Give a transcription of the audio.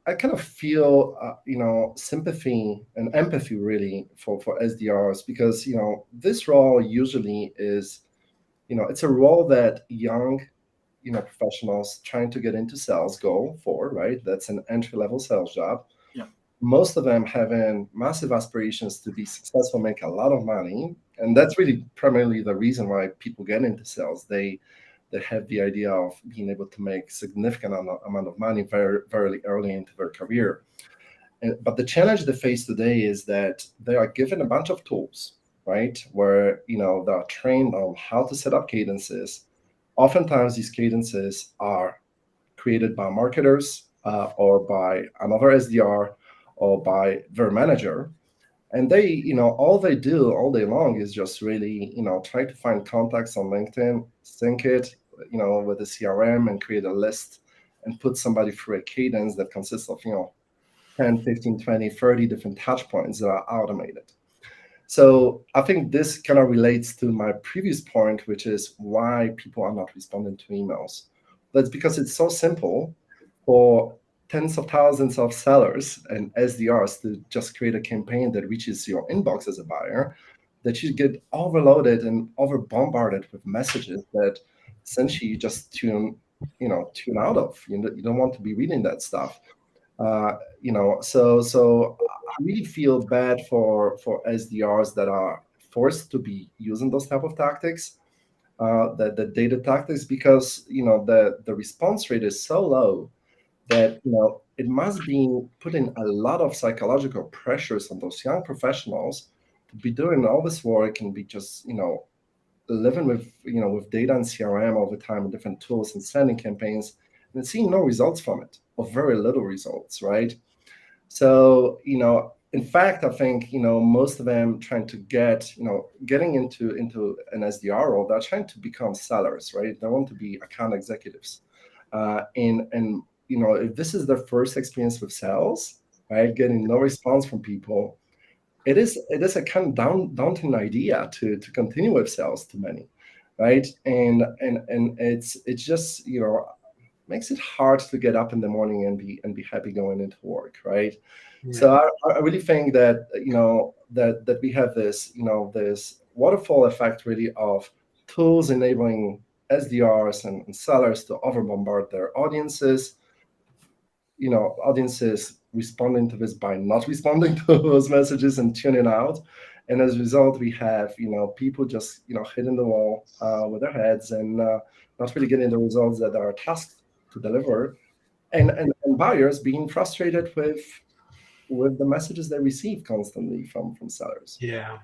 I kind of feel, sympathy and empathy really for SDRs because, this role usually is, it's a role that young, professionals trying to get into sales go for, right? That's an entry-level sales job. Yeah. Most of them having massive aspirations to be successful, make a lot of money. And that's really primarily the reason why people get into sales. They have the idea of being able to make significant amount of money very, very early into their career. But the challenge they face today is that they are given a bunch of tools, right? Where, they are trained on how to set up cadences. Oftentimes, these cadences are created by marketers or by another SDR or by their manager. And they, all they do all day long is just really, try to find contacts on LinkedIn, sync it, with the CRM and create a list and put somebody through a cadence that consists of, 10, 15, 20, 30 different touch points that are automated. So I think this kind of relates to my previous point, which is why people are not responding to emails. That's because it's so simple for tens of thousands of sellers and SDRs to just create a campaign that reaches your inbox as a buyer, that you get overloaded and over bombarded with messages that essentially you just tune out of. You don't want to be reading that stuff. So I really feel bad for SDRs that are forced to be using those type of tactics, the data tactics, because the response rate is so low that it must be putting a lot of psychological pressures on those young professionals to be doing all this work and be just living with data and CRM all the time and different tools and sending campaigns and seeing no results from it, or very little results, right? So, in fact, I think, most of them trying to getting into an SDR role, they're trying to become sellers, right? They want to be account executives. And if this is their first experience with sales, right, getting no response from people, it is a kind of daunting idea to continue with sales to many, right? And it's just makes it hard to get up in the morning and be happy going into work, right? Yeah. So I really think that that we have this this waterfall effect really of tools enabling SDRs and sellers to over bombard their audiences. Audiences responding to this by not responding to those messages and tuning out. And as a result, we have people just hitting the wall with their heads and not really getting the results that are tasked to deliver, and buyers being frustrated with the messages they receive constantly from sellers. Yeah.